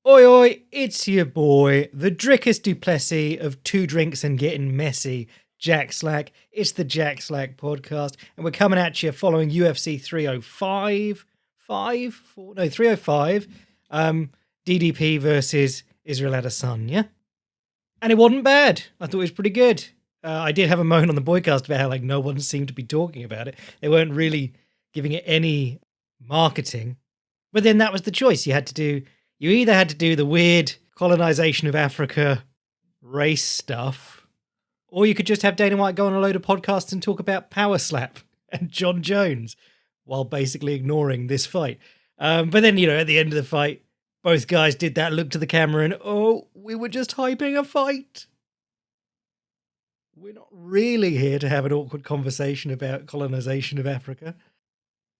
Oi, oi, it's your boy, the Drickus du Plessis of two drinks and getting messy, Jack Slack. It's the Jack Slack podcast, and we're coming at you following UFC 305, 305, DDP versus Israel Adesanya. And it wasn't bad. I thought it was pretty good. I did have a moan on the boycast about how no one seemed to be talking about it. They weren't really giving it any marketing. But then that was the choice. You either had to do the weird colonization of Africa race stuff, or you could just have Dana White go on a load of podcasts and talk about Power Slap and John Jones while basically ignoring this fight. But then, at the end of the fight, both guys did that look to the camera and, we were just hyping a fight. We're not really here to have an awkward conversation about colonization of Africa.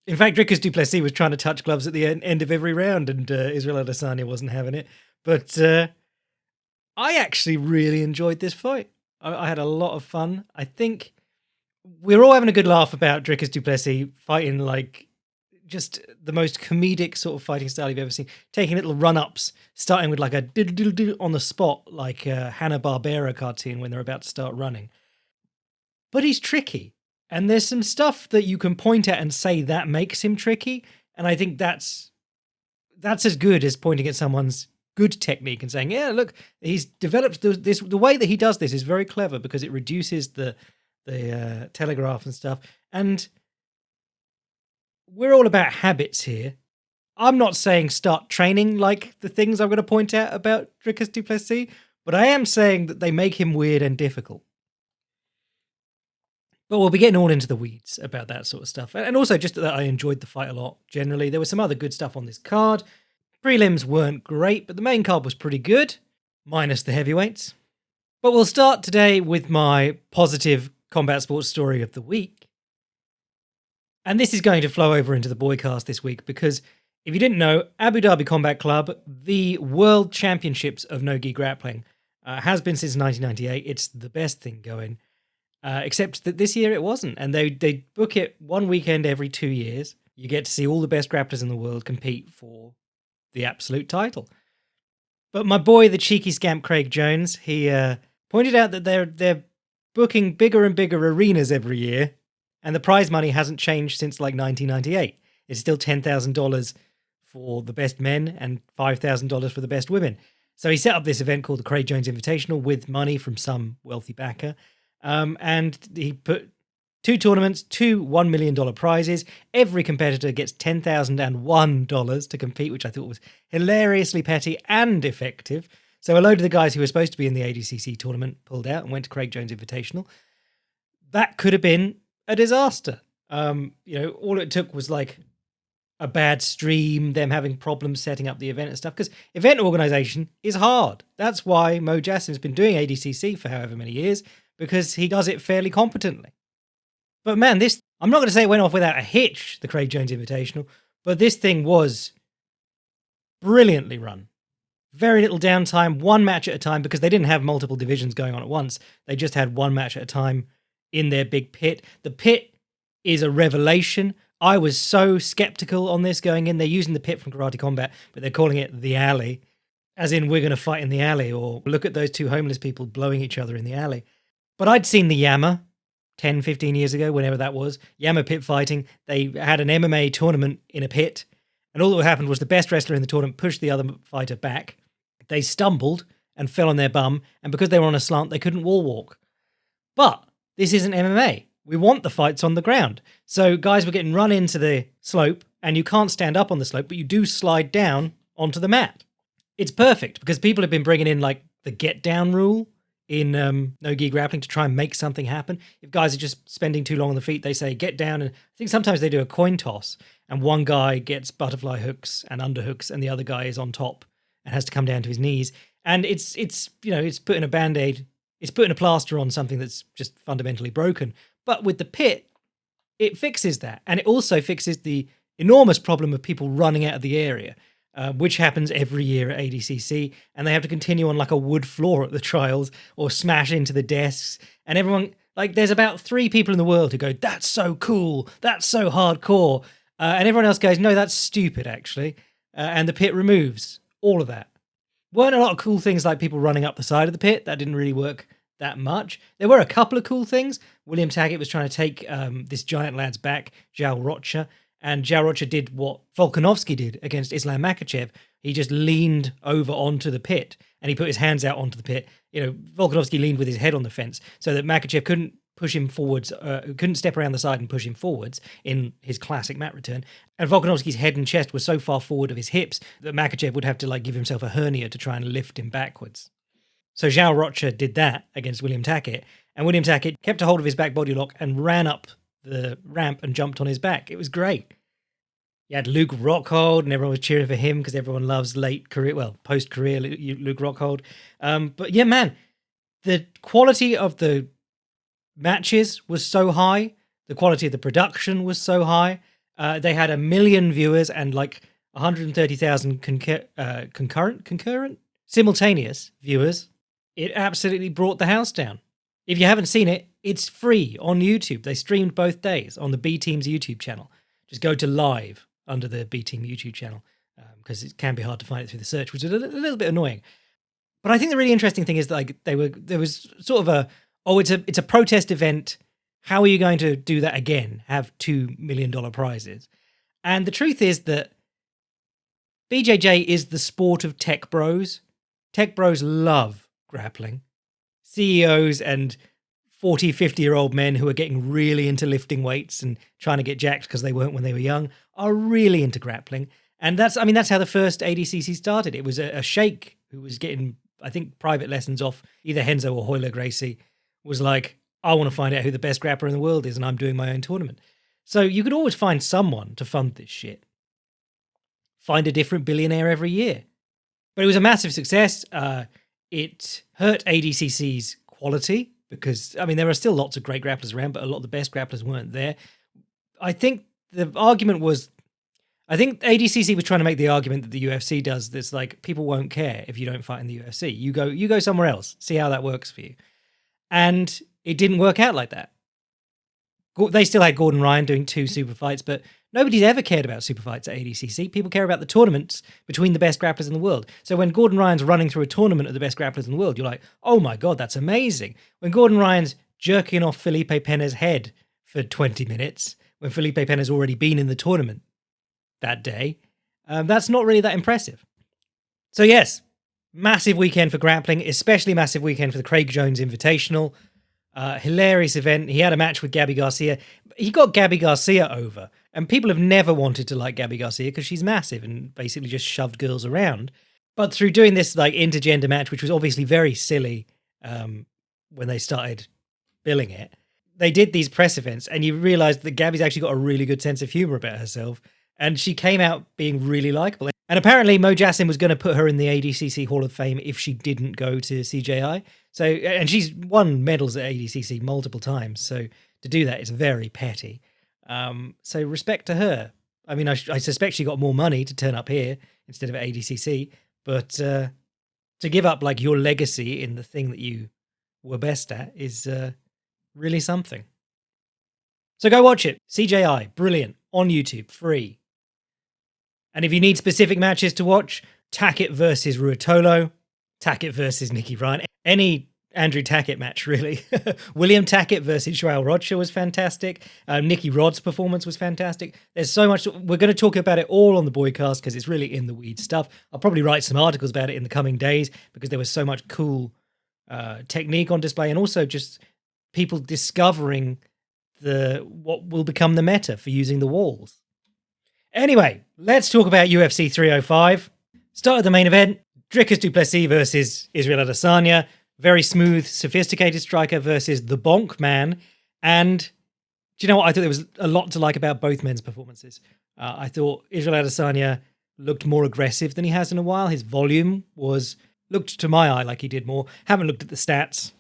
In fact, Drickus du Plessis was trying to touch gloves at the end of every round, and Israel Adesanya wasn't having it. But I actually really enjoyed this fight. I had a lot of fun. I think we're all having a good laugh about Drickus du Plessis fighting like just the most comedic sort of fighting style you've ever seen. Taking little run-ups, starting with like a diddle-diddle on the spot, like a Hanna-Barbera cartoon when they're about to start running. But he's tricky. And there's some stuff that you can point at and say that makes him tricky. And I think that's as good as pointing at someone's good technique and saying, yeah, look, he's developed this. The way that he does this is very clever because it reduces the telegraph and stuff. And we're all about habits here. I'm not saying start training like the things I'm going to point out about Drickus du Plessis, but I am saying that they make him weird and difficult. But we'll be getting all into the weeds about that sort of stuff. And also just that I enjoyed the fight a lot, generally. There was some other good stuff on this card. Prelims weren't great, but the main card was pretty good, minus the heavyweights. But we'll start today with my positive combat sports story of the week. And this is going to flow over into the boycast this week because if you didn't know, Abu Dhabi Combat Club, the World Championships of no-gi grappling, has been since 1998. It's the best thing going. Except that this year it wasn't. And they book it one weekend every 2 years. You get to see all the best grapplers in the world compete for the absolute title. But my boy, the cheeky scamp Craig Jones, he pointed out that they're booking bigger and bigger arenas every year. And the prize money hasn't changed since like 1998. It's still $10,000 for the best men and $5,000 for the best women. So he set up this event called the Craig Jones Invitational with money from some wealthy backer. And he put 2 tournaments, 2 $1 million prizes. Every competitor gets $10,001 to compete, which I thought was hilariously petty and effective. So a load of the guys who were supposed to be in the ADCC tournament pulled out and went to Craig Jones Invitational. That could have been a disaster. All it took was like a bad stream, them having problems setting up the event and stuff, because event organization is hard. That's why Mo Jassim's been doing ADCC for however many years, because he does it fairly competently. But man, I'm not going to say it went off without a hitch, the Craig Jones Invitational, but this thing was brilliantly run. Very little downtime, one match at a time, because they didn't have multiple divisions going on at once. They just had one match at a time in their big pit. The pit is a revelation. I was so skeptical on this going in. They're using the pit from Karate Combat, but they're calling it the alley, as in we're going to fight in the alley, or look at those 2 homeless people blowing each other in the alley. But I'd seen the Yama 10, 15 years ago, whenever that was. Yama pit fighting. They had an MMA tournament in a pit, and all that happened was the best wrestler in the tournament pushed the other fighter back. They stumbled and fell on their bum, and because they were on a slant, they couldn't wall walk. But this isn't MMA. We want the fights on the ground. So guys were getting run into the slope, and you can't stand up on the slope, but you do slide down onto the mat. It's perfect, because people have been bringing in like the get down rule in no-gi grappling to try and make something happen. If guys are just spending too long on the feet, they say get down, and I think sometimes they do a coin toss, and one guy gets butterfly hooks and underhooks, and the other guy is on top and has to come down to his knees. And it's putting a band-aid, it's putting a plaster on something that's just fundamentally broken. But with the pit, it fixes that, and it also fixes the enormous problem of people running out of the area. Which happens every year at ADCC, and they have to continue on like a wood floor at the trials or smash into the desks. And everyone, like, there's about 3 people in the world who go, that's so cool, that's so hardcore. And everyone else goes, no, that's stupid, actually. And the pit removes all of that. Weren't a lot of cool things like people running up the side of the pit. That didn't really work that much. There were a couple of cool things. William Taggart was trying to take this giant lad's back, João Rocha, and João Rocha did what Volkanovski did against Islam Makhachev. He just leaned over onto the pit and he put his hands out onto the pit. You know, Volkanovski leaned with his head on the fence so that Makhachev couldn't push him forwards, couldn't step around the side and push him forwards in his classic mat return. And Volkanovski's head and chest were so far forward of his hips that Makhachev would have to like give himself a hernia to try and lift him backwards. So João Rocha did that against William Taggart, and William Taggart kept a hold of his back body lock and ran up the ramp and jumped on his back. It was great. You had Luke Rockhold, and everyone was cheering for him because everyone loves post-career Luke Rockhold. But yeah, man, the quality of the matches was so high. The quality of the production was so high. They had 1 million viewers and like 130,000 concurrent, simultaneous viewers. It absolutely brought the house down. If you haven't seen it, it's free on YouTube. They streamed both days on the B Team's YouTube channel. Just go to live under the B Team YouTube channel because it can be hard to find it through the search, which is a little bit annoying. But I think the really interesting thing is that like there was sort of it's a protest event. How are you going to do that again? Have $2 million prizes? And the truth is that BJJ is the sport of tech bros. Tech bros love grappling. CEOs and 40, 50-year-old men who are getting really into lifting weights and trying to get jacked because they weren't when they were young are really into grappling. And that's how the first ADCC started. It was a sheikh who was getting, I think, private lessons off either Henzo or Hoyler Gracie, was like, I want to find out who the best grappler in the world is, and I'm doing my own tournament. So you could always find someone to fund this shit. Find a different billionaire every year. But it was a massive success. It hurt ADCC's quality because, I mean, there are still lots of great grapplers around, but a lot of the best grapplers weren't there. I think the argument was, ADCC was trying to make the argument that the UFC does. That's like, people won't care if you don't fight in the UFC. You go somewhere else. See how that works for you. And it didn't work out like that. They still had Gordon Ryan doing 2 super fights, but nobody's ever cared about super fights at ADCC. People care about the tournaments between the best grapplers in the world. So when Gordon Ryan's running through a tournament of the best grapplers in the world, you're like, oh my God, that's amazing. When Gordon Ryan's jerking off Felipe Pena's head for 20 minutes, when Felipe Pena's already been in the tournament that day, that's not really that impressive. So yes, massive weekend for grappling, especially massive weekend for the Craig Jones Invitational. Hilarious event. He had a match with Gabby Garcia. He got Gabby Garcia over, and people have never wanted to like Gabby Garcia because she's massive and basically just shoved girls around. But through doing this like intergender match, which was obviously very silly when they started billing it, they did these press events, and you realized that Gabby's actually got a really good sense of humor about herself, and she came out being really likable. And apparently Mo Jassin was going to put her in the ADCC Hall of Fame if she didn't go to CJI. So, and she's won medals at ADCC multiple times. So to do that is very petty. So respect to her. I mean, I suspect she got more money to turn up here instead of at ADCC, but to give up like your legacy in the thing that you were best at is really something. So go watch it. CJI, brilliant, on YouTube, free. And if you need specific matches to watch, Tackett versus Ruotolo, Tackett versus Nicky Ryan, any Andrew Tackett match, really. William Tackett versus João Rocha was fantastic. Nicky Rod's performance was fantastic. There's so much. We're going to talk about it all on the Boycast because it's really in the weeds stuff. I'll probably write some articles about it in the coming days because there was so much cool technique on display, and also just people discovering what will become the meta for using the walls. Anyway, let's talk about UFC 305. Started the main event. Dricus du Plessis versus Israel Adesanya. Very smooth, sophisticated striker versus the Bonk Man. And do you know what? I thought there was a lot to like about both men's performances. I thought Israel Adesanya looked more aggressive than he has in a while. His volume looked to my eye like he did more. Haven't looked at the stats.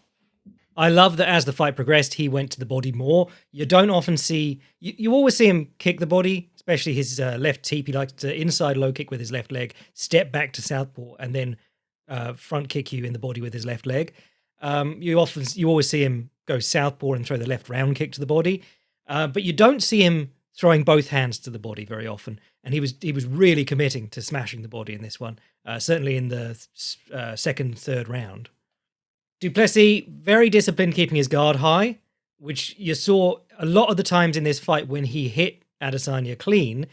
I love that as the fight progressed, he went to the body more. You don't often see... You always see him kick the body, especially his left teep. He likes to inside low kick with his left leg, step back to southpaw, and then front kick you in the body with his left leg. You always see him go southpaw and throw the left round kick to the body, but you don't see him throwing both hands to the body very often. and he was really committing to smashing the body in this one, certainly in the second, third round. Du Plessis, very disciplined, keeping his guard high, which you saw a lot of the times in this fight when he hit Adesanya clean.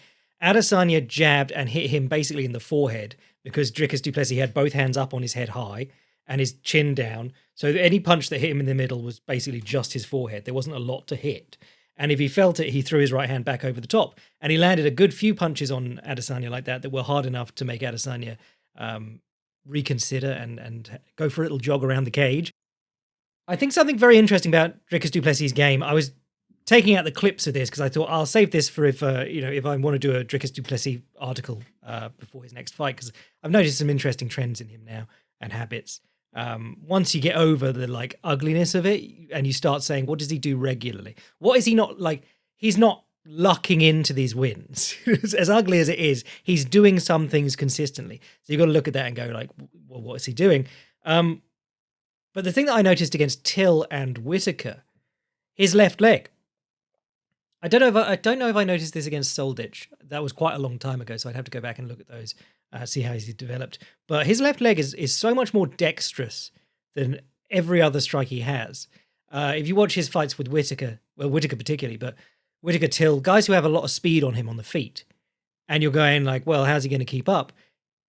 Adesanya jabbed and hit him basically in the forehead because Dricus du Plessis had both hands up on his head high and his chin down. So any punch that hit him in the middle was basically just his forehead. There wasn't a lot to hit. And if he felt it, he threw his right hand back over the top. And he landed a good few punches on Adesanya like that were hard enough to make Adesanya reconsider and go for a little jog around the cage. I think something very interesting about Dricus du Plessis' game, I was taking out the clips of this because I thought I'll save this for if I want to do a Dricus du Plessis article before his next fight, because I've noticed some interesting trends in him now and habits. Once you get over the ugliness of it and you start saying, what does he do regularly? What is he not like? He's not lucking into these wins. As ugly as it is, he's doing some things consistently. So you've got to look at that and go well, what is he doing? But the thing that I noticed against Till and Whittaker, his left leg. I don't know if I noticed this against Solditch. That was quite a long time ago, so I'd have to go back and look at those, see how he's developed. But his left leg is so much more dexterous than every other strike he has. If you watch his fights with Whittaker, well, Whittaker particularly, but Whittaker, Till, guys who have a lot of speed on him on the feet, and you're going well, how's he going to keep up?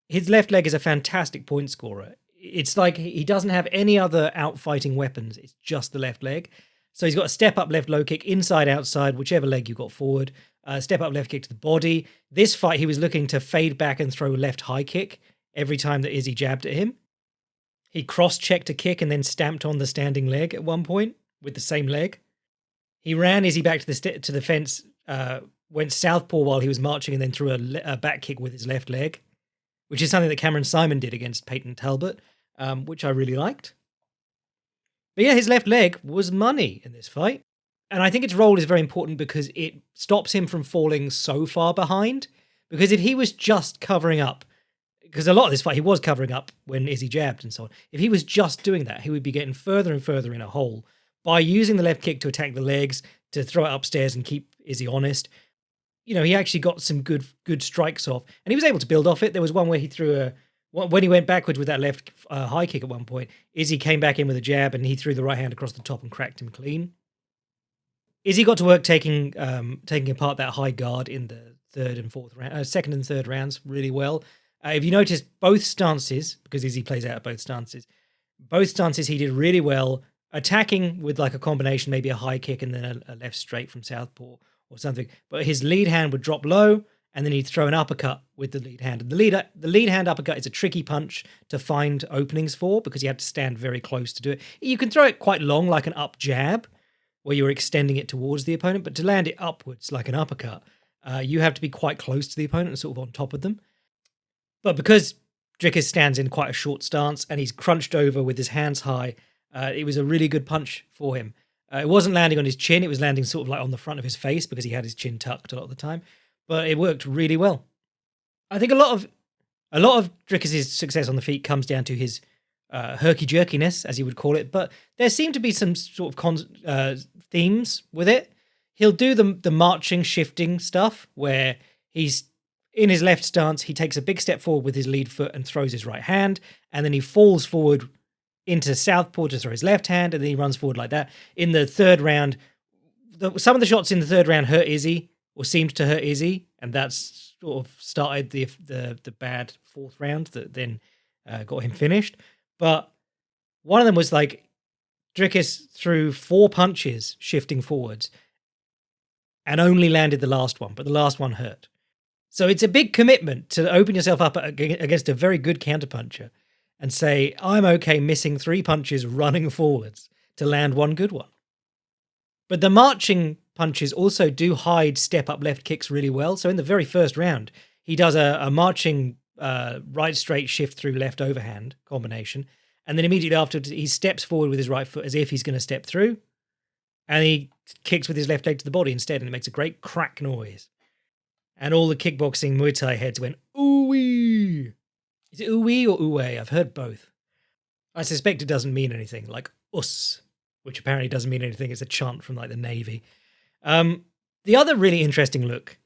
His left leg is a fantastic point scorer. It's like he doesn't have any other outfighting weapons. It's just the left leg. So he's got a step-up left low kick, inside, outside, whichever leg you got forward. Step-up left kick to the body. This fight, he was looking to fade back and throw left high kick every time that Izzy jabbed at him. He cross-checked a kick and then stamped on the standing leg at one point with the same leg. He ran Izzy back to the fence, went southpaw while he was marching, and then threw a back kick with his left leg, which is something that Cameron Simon did against Peyton Talbot, which I really liked. But yeah, his left leg was money in this fight. And I think its role is very important because it stops him from falling so far behind. Because if he was just covering up, because a lot of this fight he was covering up when Izzy jabbed and so on. If he was just doing that, he would be getting further and further in a hole by using the left kick to attack the legs, to throw it upstairs and keep Izzy honest. He actually got some good strikes off. And he was able to build off it. There was one where he threw when he went backwards with that left high kick at one point, Izzy came back in with a jab and he threw the right hand across the top and cracked him clean. Izzy got to work taking apart that high guard in the third and fourth round, second and third rounds really well. If you notice both stances, because Izzy plays out of both stances he did really well, attacking with a combination, maybe a high kick and then a left straight from southpaw or something. But his lead hand would drop low, and then he'd throw an uppercut with the lead hand. And the lead hand uppercut is a tricky punch to find openings for because you have to stand very close to do it. You can throw it quite long, like an up jab, where you're extending it towards the opponent, but to land it upwards like an uppercut, you have to be quite close to the opponent and sort of on top of them. But because Dricus stands in quite a short stance and he's crunched over with his hands high, it was a really good punch for him. It wasn't landing on his chin, it was landing sort of on the front of his face because he had his chin tucked a lot of the time. But it worked really well. I think a lot of Dricus' success on the feet comes down to his herky-jerkiness, as you would call it. But there seem to be some sort of themes with it. He'll do the marching, shifting stuff where he's in his left stance, he takes a big step forward with his lead foot and throws his right hand, and then he falls forward into southpaw to throw his left hand, and then he runs forward like that. In the third round, some of the shots in the third round hurt Izzy, or seemed to hurt Izzy, and that's sort of started the bad fourth round that then got him finished. But one of them was Dricus threw 4 punches shifting forwards and only landed the last one, but the last one hurt. So it's a big commitment to open yourself up against a very good counterpuncher and say, I'm okay missing 3 punches running forwards to land one good one. But the marching punches also do hide step-up left kicks really well. So in the very first round, he does a marching right straight shift through left overhand combination. And then immediately after, he steps forward with his right foot as if he's going to step through. And he kicks with his left leg to the body instead, and it makes a great crack noise. And all the kickboxing Muay Thai heads went, ooh-wee. Is it ooh-wee or ooh-wee? I've heard both. I suspect it doesn't mean anything, like us, which apparently doesn't mean anything. It's a chant from the Navy. The other really interesting look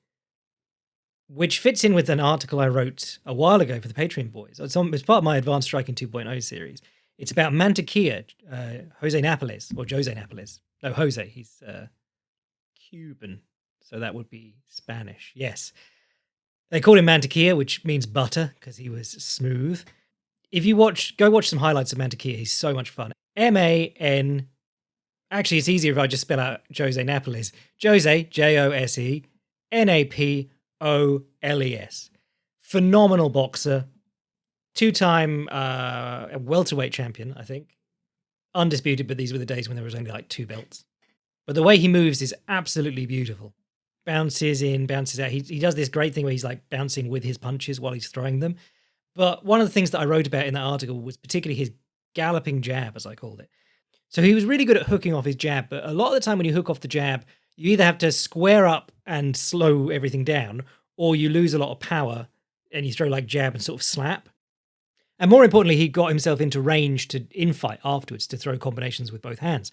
which fits in with an article I wrote a while ago for the Patreon boys. It's part of my Advanced Striking 2.0 series. It's about Mantequilla, Jose Napoles, or Jose Napoles. No, Jose, he's Cuban, so that would be Spanish. Yes. They called him Mantequilla, which means butter, because he was smooth. If you go watch some highlights of Mantequilla, he's so much fun. M-A-N... Actually, it's easier if I just spell out Jose Napoles. Jose, Jose, Napoles. Phenomenal boxer. 2-time welterweight champion, I think. Undisputed, but these were the days when there was only like 2 belts. But the way he moves is absolutely beautiful. Bounces in, bounces out. He does this great thing where he's like bouncing with his punches while he's throwing them. But one of the things that I wrote about in that article was particularly his galloping jab, as I called it. So he was really good at hooking off his jab, but a lot of the time when you hook off the jab, you either have to square up and slow everything down, or you lose a lot of power and you throw like jab and sort of slap. And more importantly, he got himself into range to infight afterwards to throw combinations with both hands.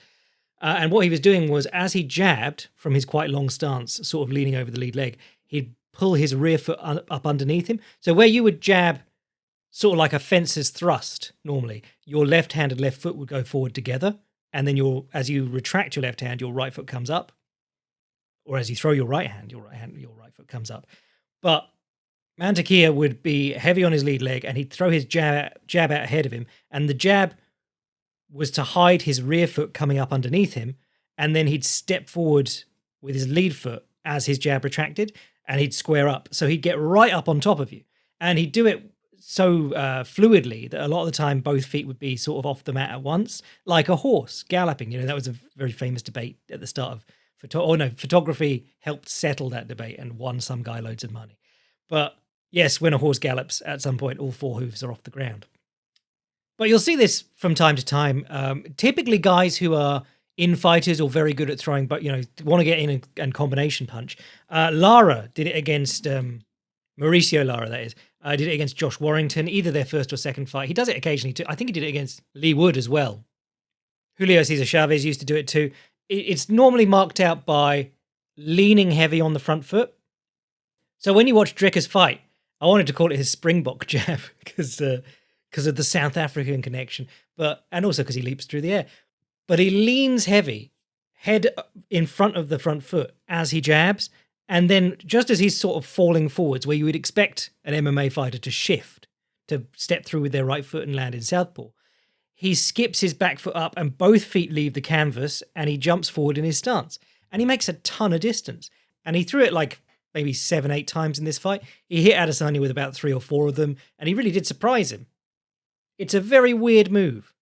And what he was doing was, as he jabbed from his quite long stance, sort of leaning over the lead leg, he'd pull his rear foot up underneath him. So where you would jab sort of like a fencer's thrust normally, your left hand and left foot would go forward together. And then as you retract your left hand, your right foot comes up. Or as you throw your right hand, your right foot comes up. But Mantequilla would be heavy on his lead leg and he'd throw his jab out ahead of him. And the jab was to hide his rear foot coming up underneath him. And then he'd step forward with his lead foot as his jab retracted and he'd square up. So he'd get right up on top of you. And he'd do it so fluidly that a lot of the time both feet would be sort of off the mat at once, like a horse galloping. You know, that was a very famous debate at the start of photography helped settle that debate and won some guy loads of money. But yes, when a horse gallops, at some point all 4 hooves are off the ground. But you'll see this from time to time. Typically guys who are infighters or very good at throwing, but want to get in and combination punch. Lara did it against Mauricio Lara, that is. Did it against Josh Warrington, either their first or second fight. He does it occasionally too. I think he did it against Lee Wood as well. Julio Cesar Chavez used to do it too. It's normally marked out by leaning heavy on the front foot. So when you watch Dricker's fight, I wanted to call it his Springbok jab because of the South African connection, and also because he leaps through the air. But he leans heavy, head in front of the front foot as he jabs, and then just as he's sort of falling forwards, where you would expect an MMA fighter to shift, to step through with their right foot and land in southpaw, he skips his back foot up and both feet leave the canvas and he jumps forward in his stance. And he makes a ton of distance. And he threw it like maybe 7-8 times in this fight. He hit Adesanya with about 3 or 4 of them, and he really did surprise him. It's a very weird move,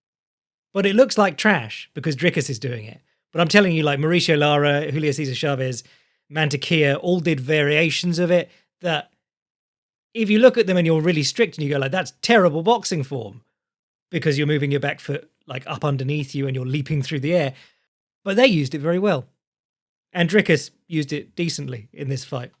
but it looks like trash because Drickus is doing it. But I'm telling you, like Mauricio Lara, Julio Cesar Chavez, Mantequilla all did variations of it that if you look at them and you're really strict and you go like, that's terrible boxing form because you're moving your back foot like up underneath you and you're leaping through the air. But they used it very well. And Drickus used it decently in this fight.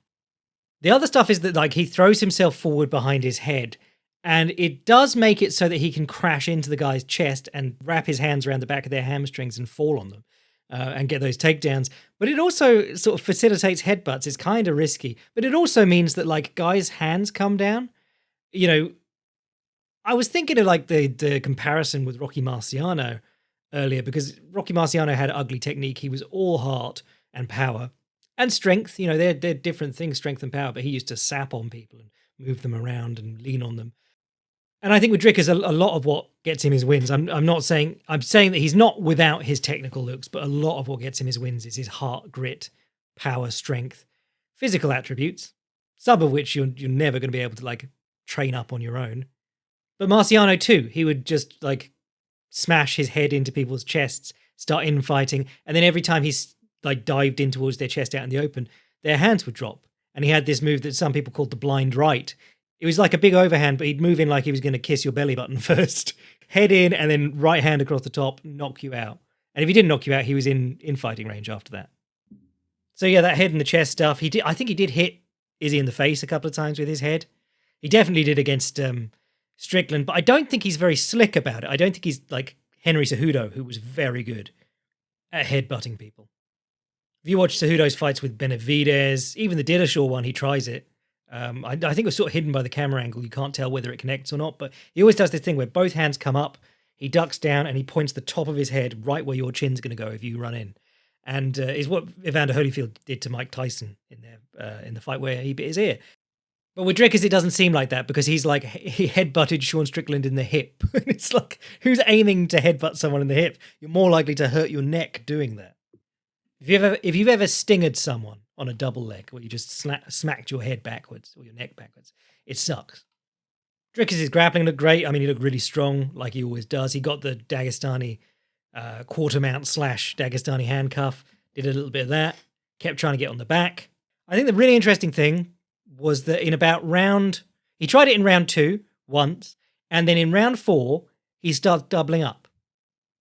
The other stuff is that like he throws himself forward behind his head, and it does make it so that he can crash into the guy's chest and wrap his hands around the back of their hamstrings and fall on them and get those takedowns. But it also sort of facilitates headbutts. It's kind of risky. But it also means that like guys' hands come down. You know, I was thinking of like the comparison with Rocky Marciano earlier, because Rocky Marciano had ugly technique. He was all heart and power and strength. You know, they're different things, strength and power, but he used to sap on people and move them around and lean on them. And I think with Drickus, a lot of what gets him his wins, I'm saying that he's not without his technical looks, but a lot of what gets him his wins is his heart, grit, power, strength, physical attributes, some of which you're never going to be able to like train up on your own. But Marciano too, he would just like smash his head into people's chests, start infighting, and then every time he's like dived in towards their chest out in the open, their hands would drop. And he had this move that some people called the blind right. It was like a big overhand, but he'd move in like he was going to kiss your belly button first. Head in and then right hand across the top, knock you out. And if he didn't knock you out, he was in fighting range after that. So yeah, that head and the chest stuff. I think he did hit Izzy in the face a couple of times with his head. He definitely did against Strickland, but I don't think he's very slick about it. I don't think he's like Henry Cejudo, who was very good at headbutting people. If you watch Cejudo's fights with Benavidez, even the Dillashaw one, he tries it. I think it was sort of hidden by the camera angle. You can't tell whether it connects or not, but he always does this thing where both hands come up, he ducks down, and he points the top of his head right where your chin's going to go if you run in. And is what Evander Holyfield did to Mike Tyson in the fight where he bit his ear. But with Dricus, it doesn't seem like that because he headbutted Sean Strickland in the hip. And it's like, who's aiming to headbutt someone in the hip? You're more likely to hurt your neck doing that. If you've ever stinged someone on a double leg where you just smacked your head backwards or your neck backwards, it sucks. Dricus' grappling looked great. I mean, he looked really strong like he always does. He got the Dagestani quarter mount / Dagestani handcuff, did a little bit of that, kept trying to get on the back. I think the really interesting thing was that he tried it in round 2 once, and then in round 4, he starts doubling up.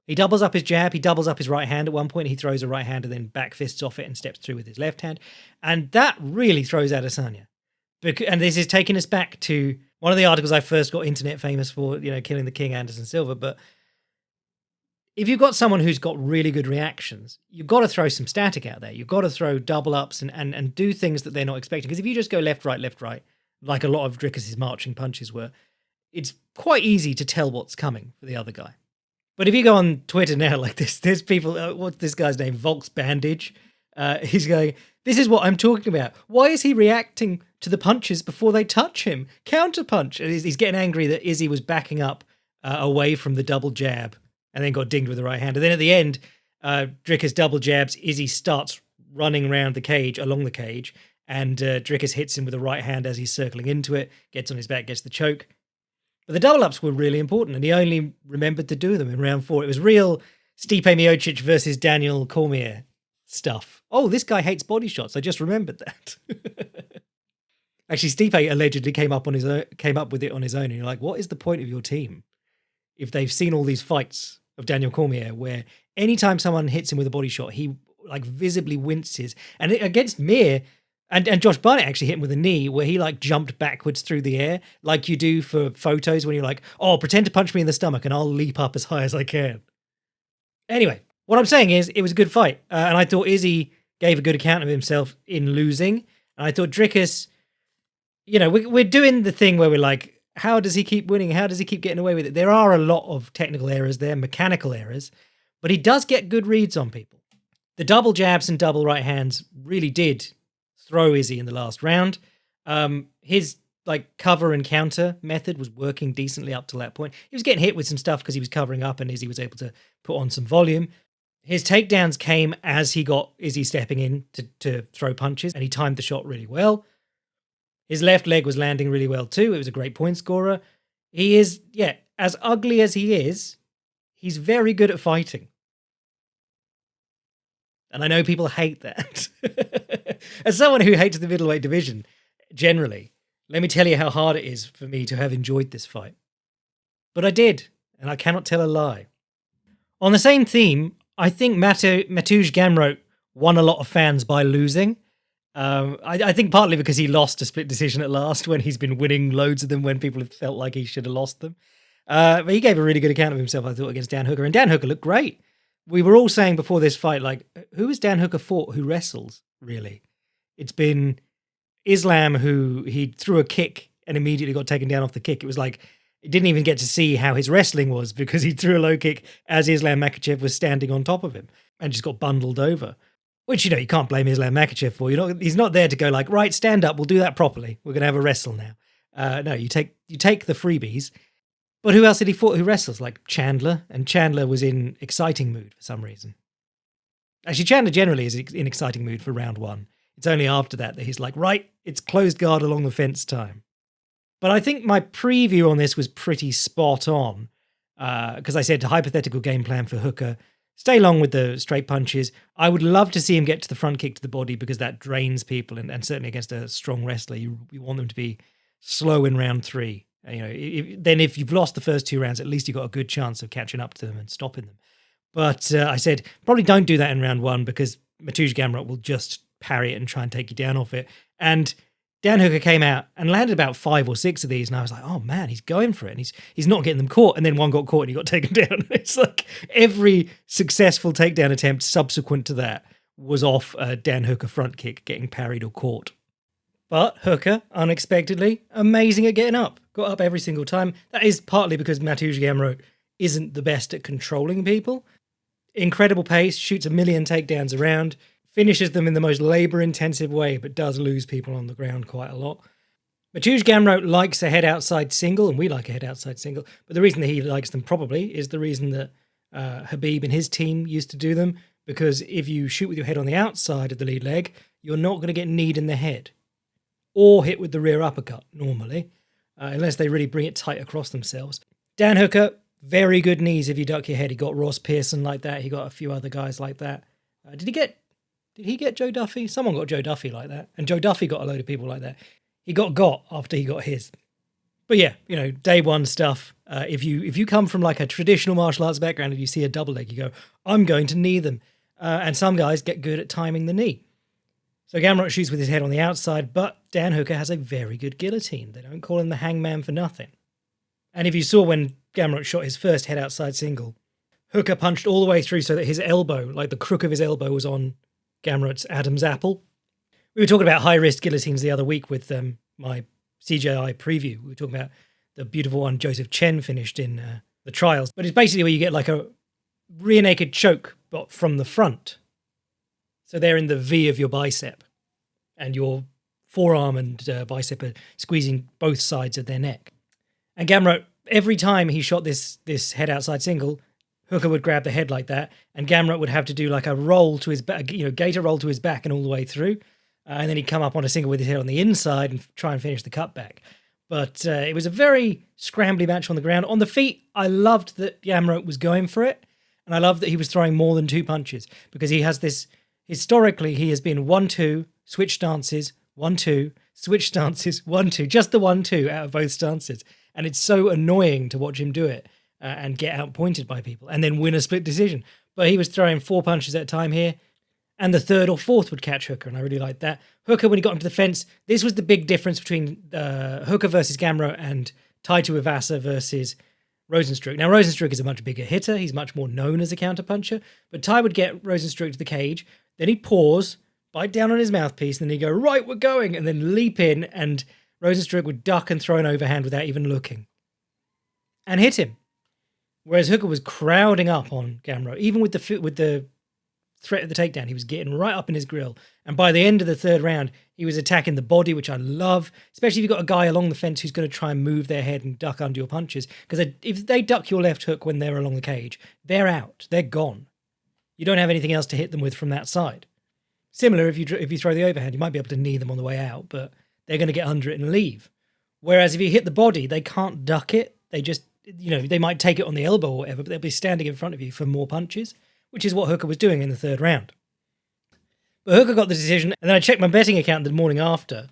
He doubles up his jab, he doubles up his right hand. At one point, he throws a right hand and then back fists off it and steps through with his left hand. And that really throws Adesanya. And this is taking us back to one of the articles I first got internet famous for, killing the king, Anderson Silva. But if you've got someone who's got really good reactions, you've got to throw some static out there. You've got to throw double ups and do things that they're not expecting. Because if you just go left, right, like a lot of Dricus' marching punches were, it's quite easy to tell what's coming for the other guy. But if you go on Twitter now, like this, there's people, what's this guy's name? Volks Bandage. He's going, this is what I'm talking about. Why is he reacting to the punches before they touch him? Counter punch. And he's getting angry that Izzy was backing up away from the double jab and then got dinged with the right hand. And then at the end, Dricus double jabs. Izzy starts running around the cage, along the cage, and Dricus hits him with the right hand as he's circling into it, gets on his back, gets the choke. But the double-ups were really important, and he only remembered to do them in round 4. It was real Stipe Miocic versus Daniel Cormier stuff. Oh, this guy hates body shots. I just remembered that. Actually, Stipe allegedly came up with it on his own, and you're like, what is the point of your team if they've seen all these fights of Daniel Cormier where anytime someone hits him with a body shot, he visibly winces. And against Mir, and Josh Barnett actually hit him with a knee where he jumped backwards through the air like you do for photos when you're like, oh, pretend to punch me in the stomach and I'll leap up as high as I can. Anyway, what I'm saying is it was a good fight. And I thought Izzy gave a good account of himself in losing. And I thought Dricus, we're doing the thing where we're like, how does he keep winning? How does he keep getting away with it? There are a lot of technical errors there, mechanical errors, but he does get good reads on people. The double jabs and double right hands really did throw Izzy in the last round. His cover and counter method was working decently up to that point. He was getting hit with some stuff because he was covering up and Izzy was able to put on some volume. His takedowns came as he got Izzy stepping in to throw punches, and he timed the shot really well. His left leg was landing really well too. It was a great point scorer. He is, as ugly as he is, he's very good at fighting. And I know people hate that. As someone who hates the middleweight division, generally, let me tell you how hard it is for me to have enjoyed this fight. But I did, and I cannot tell a lie. On the same theme, I think Mateusz Gamrot won a lot of fans by losing. I think partly because he lost a split decision at last when he's been winning loads of them when people have felt like he should have lost them. But he gave a really good account of himself, I thought, against Dan Hooker. And Dan Hooker looked great. We were all saying before this fight, who has Dan Hooker fought who wrestles, really? It's been Islam, who he threw a kick and immediately got taken down off the kick. It was like, he didn't even get to see how his wrestling was because he threw a low kick as Islam Makhachev was standing on top of him and just got bundled over. Which, you can't blame Islam Makhachev for. He's not there to go right, stand up, we'll do that properly. We're going to have a wrestle now. No, you take the freebies. But who else did he fought who wrestles? Like Chandler, and Chandler was in exciting mood for some reason. Actually, Chandler generally is in exciting mood for round 1. It's only after that he's like, right, it's closed guard along the fence time. But I think my preview on this was pretty spot on, because I said hypothetical game plan for Hooker, stay long with the straight punches. I would love to see him get to the front kick to the body because that drains people, and certainly against a strong wrestler, you want them to be slow in round 3. If you've lost the first 2 rounds, at least you've got a good chance of catching up to them and stopping them. But I said, probably don't do that in round 1 because Mateusz Gamrot will just parry it and try and take you down off it. And Dan Hooker came out and landed about 5 or 6 of these, and I was like, oh man, he's going for it, and he's not getting them caught. And then one got caught and he got taken down. It's like every successful takedown attempt subsequent to that was off a Dan Hooker front kick getting parried or caught. But Hooker, unexpectedly, amazing at getting up. Got up every single time. That is partly because Mateusz Gamrot isn't the best at controlling people. Incredible pace, shoots a million takedowns around, finishes them in the most labour-intensive way, but does lose people on the ground quite a lot. Mateusz Gamrot likes a head-outside single, and we like a head-outside single, but the reason that he likes them probably is the reason that Khabib and his team used to do them, because if you shoot with your head on the outside of the lead leg, you're not going to get kneed in the head or hit with the rear uppercut, normally, unless they really bring it tight across themselves. Dan Hooker, very good knees if you duck your head. He got Ross Pearson like that. He got a few other guys like that. Did he get Joe Duffy? Someone got Joe Duffy like that. And Joe Duffy got a load of people like that. He got after he got his. But yeah, day one stuff. If you come from like a traditional martial arts background and you see a double leg, you go, I'm going to knee them. And some guys get good at timing the knee. So Gamrot shoots with his head on the outside, but Dan Hooker has a very good guillotine. They don't call him the hangman for nothing. And if you saw when Gamrot shot his first head outside single, Hooker punched all the way through so that his elbow, like the crook of his elbow, was on Gamrot's Adam's apple. We were talking about high-risk guillotines the other week with my CJI preview. We were talking about the beautiful one Joseph Chen finished in the trials. But it's basically where you get like a rear naked choke, but from the front. So they're in the V of your bicep, and your forearm and bicep are squeezing both sides of their neck. And Gamrot, every time he shot this head outside single, Hooker would grab the head like that, and Gamrot would have to do like a roll to his back, gator roll to his back and all the way through. And then he'd come up on a single with his head on the inside and try and finish the cutback. But it was a very scrambly match on the ground. On the feet, I loved that Gamrot was going for it. And I loved that he was throwing more than two punches, because he has this, historically, he has been 1-2, switch stances, 1-2, switch stances, 1-2, just the 1-2 out of both stances. And it's so annoying to watch him do it and get outpointed by people and then win a split decision. But he was throwing 4 punches at a time here, and the third or fourth would catch Hooker, and I really liked that. Hooker, when he got into the fence, this was the big difference between Hooker versus Gamrot and Tai Tuivasa versus Rosenstruck. Now, Rosenstruck is a much bigger hitter. He's much more known as a counterpuncher. But Tai would get Rosenstruck to the cage, then he'd pause, bite down on his mouthpiece, and then he'd go, right, we're going, and then leap in, and Rosenstruck would duck and throw an overhand without even looking. And hit him. Whereas Hooker was crowding up on Gamrot. Even with the threat of the takedown, he was getting right up in his grill. And by the end of the third round, he was attacking the body, which I love, especially if you've got a guy along the fence who's going to try and move their head and duck under your punches. Because if they duck your left hook when they're along the cage, they're out. They're gone. You don't have anything else to hit them with from that side. Similar, if you throw the overhand, you might be able to knee them on the way out, but they're going to get under it and leave. Whereas if you hit the body, they can't duck it. They just, they might take it on the elbow or whatever, but they'll be standing in front of you for more punches, which is what Hooker was doing in the third round. But Hooker got the decision, and then I checked my betting account the morning after,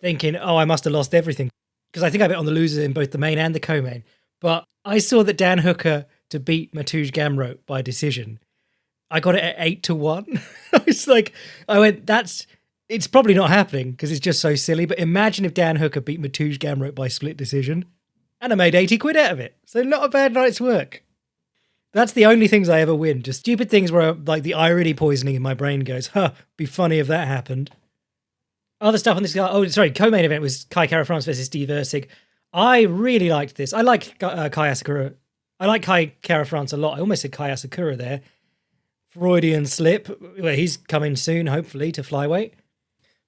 thinking, oh, I must have lost everything, because I think I bet on the losers in both the main and the co-main. But I saw that Dan Hooker to beat Mateusz Gamrot by decision. I got it at 8-1. I went, it's probably not happening because it's just so silly. But imagine if Dan Hooker beat Mateusz Gamrot by split decision, and I made 80 quid out of it. So not a bad night's work. That's the only things I ever win. Just stupid things where like the irony poisoning in my brain goes, be funny if that happened. Other stuff on this guy. Oh, sorry. Co-main event was Kai Kara-France versus Steve Erceg. I really liked this. I like Kai Asakura. I like Kai Kara-France a lot. I almost said Kai Asakura there. Freudian slip. Well, he's coming soon, hopefully, to flyweight.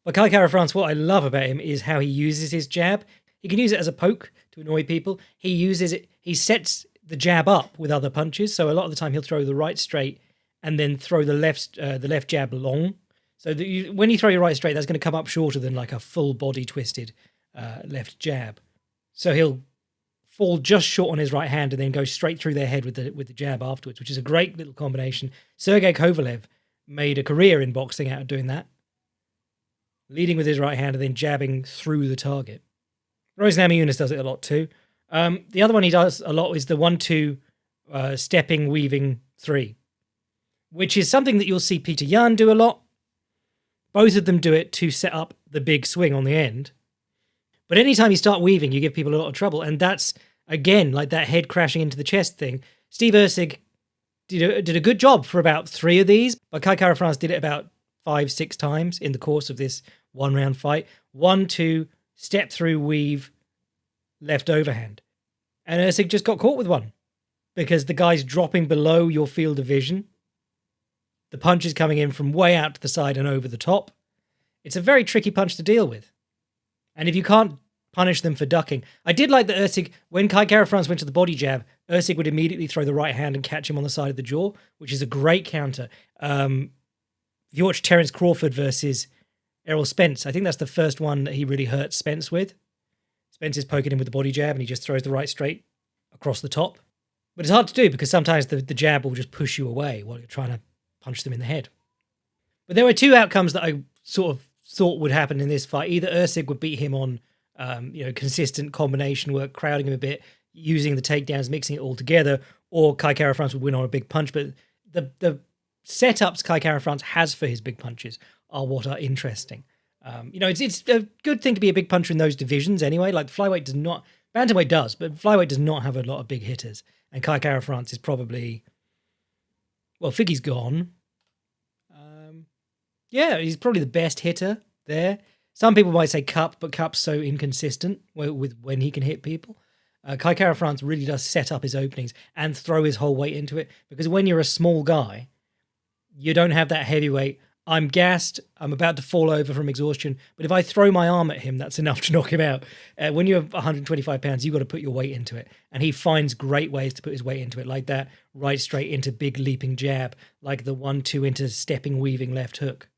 But Kai Kara-France, what I love about him is how he uses his jab. He can use it as a poke to annoy people. He uses it. He sets the jab up with other punches. So a lot of the time he'll throw the right straight and then throw the left jab long. So that when you throw your right straight, that's going to come up shorter than like a full body twisted left jab. So he'll fall just short on his right hand and then go straight through their head with the jab afterwards, which is a great little combination. Sergey Kovalev made a career in boxing out of doing that, leading with his right hand and then jabbing through the target. Rose Namajunas does it a lot too. The other one he does a lot is the 1-2 stepping, weaving 3, which is something that you'll see Peter Yan do a lot. Both of them do it to set up the big swing on the end. But anytime you start weaving, you give people a lot of trouble. And that's, again, like that head crashing into the chest thing. Steve Erceg did a good job for about 3 of these, but Kai Kara-France did it about 5-6 times in the course of this 1-round fight. 1-2, step through, weave, left overhand. And Usyk just got caught with one because the guy's dropping below your field of vision. The punch is coming in from way out to the side and over the top. It's a very tricky punch to deal with. And if you can't punish them for ducking, I did like that Usyk, when Kai Kara-France went to the body jab, Usyk would immediately throw the right hand and catch him on the side of the jaw, which is a great counter. If you watch Terence Crawford versus Errol Spence, I think that's the first one that he really hurt Spence with. Spence is poking him with the body jab and he just throws the right straight across the top. But it's hard to do because sometimes the jab will just push you away while you're trying to punch them in the head. But there were two outcomes that I sort of thought would happen in this fight. Either Usyk would beat him on consistent combination work, crowding him a bit, using the takedowns, mixing it all together, or Kai Kara-France would win on a big punch. But the setups Kai Kara-France has for his big punches are what are interesting. It's a good thing to be a big puncher in those divisions anyway. Like flyweight does not, bantamweight does, but flyweight does not have a lot of big hitters. And Kai Kara-France is probably, well, Figgy's gone. He's probably the best hitter there. Some people might say Cup, but Cup's so inconsistent with when he can hit people. Kai Kara-France really does set up his openings and throw his whole weight into it, because when you're a small guy, you don't have that heavyweight. I'm gassed, I'm about to fall over from exhaustion, but if I throw my arm at him, that's enough to knock him out. When you're 125 pounds, you've got to put your weight into it. And he finds great ways to put his weight into it, like that right straight into big leaping jab, like the 1-2 into stepping, weaving left hook.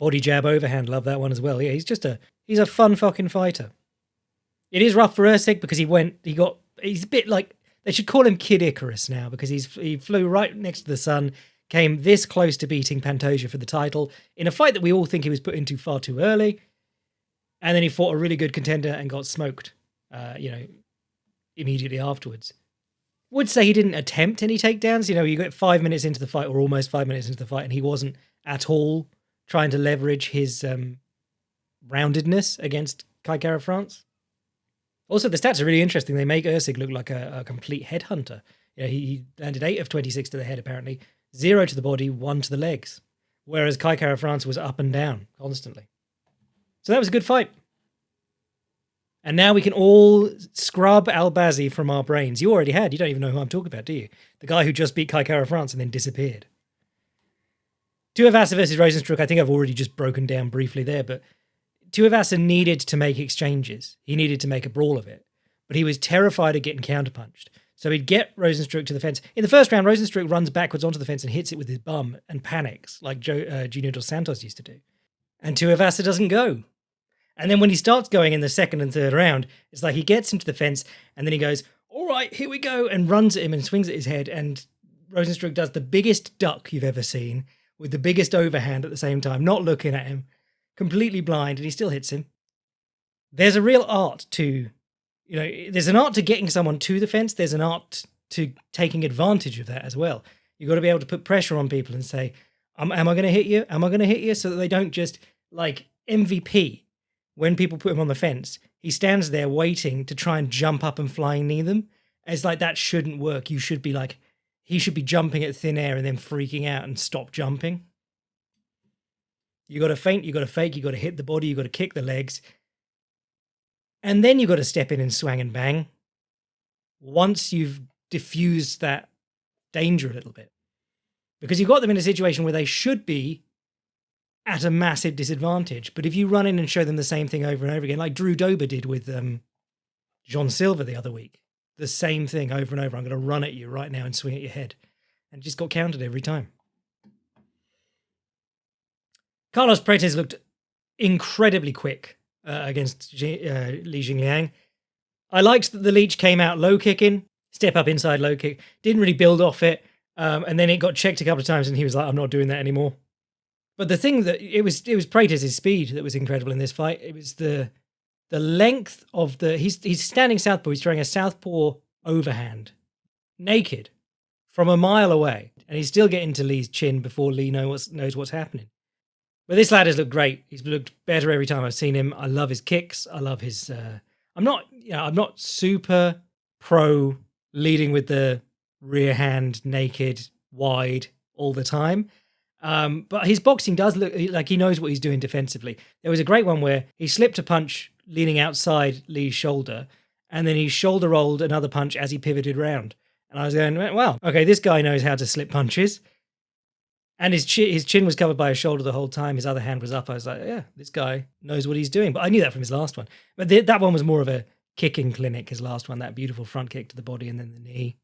Body jab overhand, love that one as well. Yeah, he's a fun fucking fighter. It is rough for Usyk because he's a bit like, they should call him Kid Icarus now, because he flew right next to the sun, came this close to beating Pantoja for the title in a fight that we all think he was put into far too early. And then he fought a really good contender and got smoked, immediately afterwards. Would say he didn't attempt any takedowns. You get 5 minutes into the fight, or almost 5 minutes into the fight, and he wasn't at all trying to leverage his roundedness against Kai Kara-France. Also, the stats are really interesting. They make Usyk look like a complete headhunter. He landed 8 of 26 to the head, apparently. 0 to the body, 1 to the legs. Whereas Kai Kara-France was up and down constantly. So that was a good fight. And now we can all scrub Al-Bazzi from our brains. You already had. You don't even know who I'm talking about, do you? The guy who just beat Kai Kara-France and then disappeared. Tuivasa versus Rozenstruik, I think I've already just broken down briefly there, but Tuivasa needed to make exchanges. He needed to make a brawl of it. But he was terrified of getting counterpunched. So he'd get Rozenstruik to the fence. In the first round, Rozenstruik runs backwards onto the fence and hits it with his bum and panics, like Junior Dos Santos used to do. And Tuivasa doesn't go. And then when he starts going in the second and third round, it's like he gets him to the fence and then he goes, all right, here we go, and runs at him and swings at his head. And Rozenstruik does the biggest duck you've ever seen, with the biggest overhand at the same time, not looking at him, completely blind, and he still hits him. There's a real art to, there's an art to getting someone to the fence. There's an art to taking advantage of that as well. You've got to be able to put pressure on people and say, am I going to hit you? Am I going to hit you? So that they don't just, like MVP, when people put him on the fence, he stands there waiting to try and jump up and flying knee them. It's like, that shouldn't work. You should be like, he should be jumping at thin air and then freaking out and stop jumping. You got to feint, you got to fake, you got to hit the body, you got to kick the legs. And then you got to step in and swang and bang once you've diffused that danger a little bit. Because you've got them in a situation where they should be at a massive disadvantage. But if you run in and show them the same thing over and over again, like Drew Dober did with John Silver the other week, the same thing over and over. I'm going to run at you right now and swing at your head. And just got countered every time. Carlos Prates looked incredibly quick against Li Jingliang. I liked that the Leech came out low kicking, step up inside low kick, didn't really build off it, and then it got checked a couple of times and he was like, I'm not doing that anymore. But the thing that it was Prates' speed that was incredible in this fight. It was the length of he's standing southpaw, he's throwing a southpaw overhand, naked, from a mile away, and he's still getting to Lee's chin before Lee knows what's happening. But this lad has looked great. He's looked better every time I've seen him. I love his kicks. I love his. I'm not super pro leading with the rear hand naked wide all the time. But his boxing does look like he knows what he's doing defensively. There was a great one where he slipped a punch leaning outside Lee's shoulder, and then he shoulder rolled another punch as he pivoted round. And I was going, well, okay, this guy knows how to slip punches. And his chin was covered by his shoulder the whole time. His other hand was up. I was like, yeah, this guy knows what he's doing. But I knew that from his last one. But that one was more of a kicking clinic, his last one, that beautiful front kick to the body and then the knee.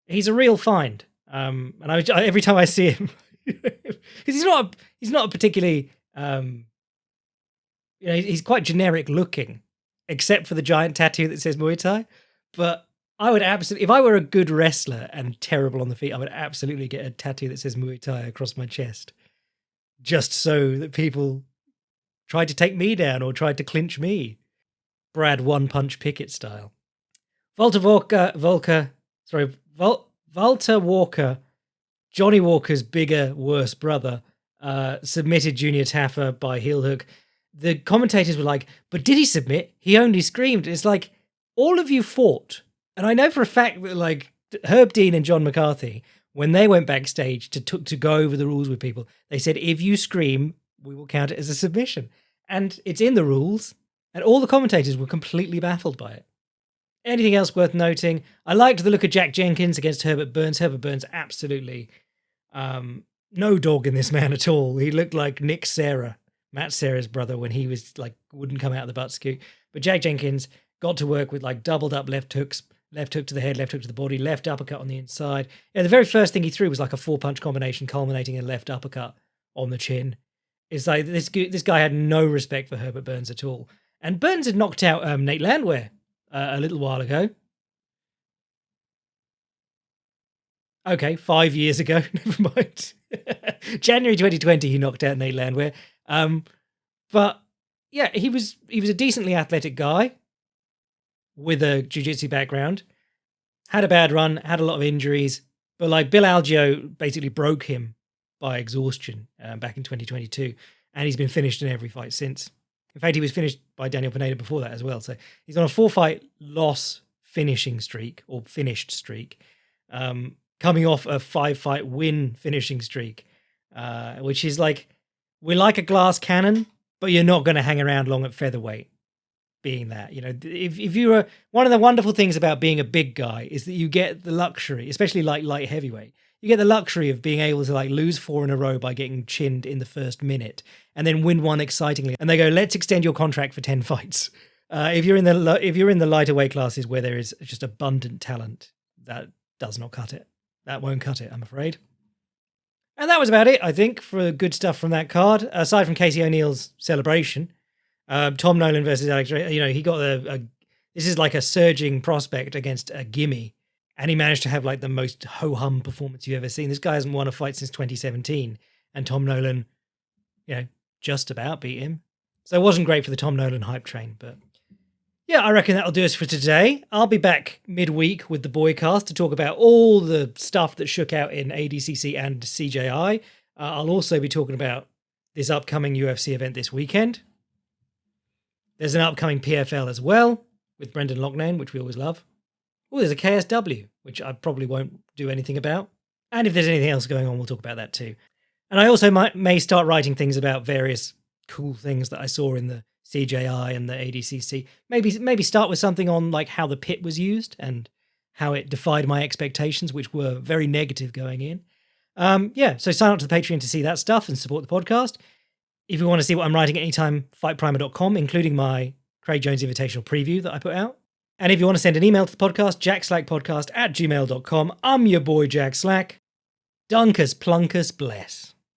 He's a real find. And every time I see him, because he's not a particularly, he's quite generic looking, except for the giant tattoo that says Muay Thai. But I would absolutely, if I were a good wrestler and terrible on the feet, I would absolutely get a tattoo that says Muay Thai across my chest, just so that people tried to take me down or tried to clinch me. Brad One Punch Pickett style. Walter Walker, Johnny Walker's bigger, worse brother, submitted Junior Taffer by heel hook. The commentators were like, but did he submit? He only screamed. It's like, all of you fought. And I know for a fact that like Herb Dean and John McCarthy, when they went backstage to go over the rules with people, they said, if you scream, we will count it as a submission. And it's in the rules. And all the commentators were completely baffled by it. Anything else worth noting? I liked the look of Jack Jenkins against Herbert Burns. Herbert Burns, absolutely no dog in this man at all. He looked like Nick Serra, Matt Serra's brother, when he was like, wouldn't come out of the butt scoot. But Jack Jenkins got to work with like doubled up left hooks, left hook to the head, left hook to the body, left uppercut on the inside. Yeah, the very first thing he threw was like a 4-punch combination culminating in a left uppercut on the chin. It's like this guy had no respect for Herbert Burns at all. And Burns had knocked out Nate Landwehr a little while ago. Okay, 5 years ago. Never mind. January 2020, he knocked out Nate Landwehr. But yeah, he was a decently athletic guy with a jiu-jitsu background. Had a bad run, had a lot of injuries. But like Bill Algeo basically broke him by exhaustion back in 2022. And he's been finished in every fight since. In fact, he was finished by Daniel Pineda before that as well. So he's on a 4-fight loss finishing streak, or finished streak, coming off a 5-fight win finishing streak, which is like, we're like a glass cannon, but you're not going to hang around long at featherweight being that. You know, if you were, one of the wonderful things about being a big guy is that you get the luxury, especially like light heavyweight, you get the luxury of being able to like lose 4 in a row by getting chinned in the first minute and then win one excitingly. And they go, let's extend your contract for 10 fights. If you're in the lighter weight classes where there is just abundant talent, that does not cut it. That won't cut it, I'm afraid. And that was about it, I think, for good stuff from that card. Aside from Casey O'Neill's celebration, Tom Nolan versus Alex, he got this is like a surging prospect against a gimme. And he managed to have like the most ho-hum performance you've ever seen. This guy hasn't won a fight since 2017. And Tom Nolan, just about beat him. So it wasn't great for the Tom Nolan hype train. But yeah, I reckon that'll do us for today. I'll be back midweek with the Boycast to talk about all the stuff that shook out in ADCC and CJI. I'll also be talking about this upcoming UFC event this weekend. There's an upcoming PFL as well with Brendan Loughnane, which we always love. Oh, there's a KSW, which I probably won't do anything about. And if there's anything else going on, we'll talk about that too. And I also may start writing things about various cool things that I saw in the CJI and the ADCC. Maybe start with something on like how the pit was used and how it defied my expectations, which were very negative going in. So sign up to the Patreon to see that stuff and support the podcast. If you want to see what I'm writing anytime, fightprimer.com, including my Craig Jones Invitational preview that I put out. And if you want to send an email to the podcast, jackslackpodcast@gmail.com. I'm your boy, Jack Slack. Dunkus Plunkus Bless.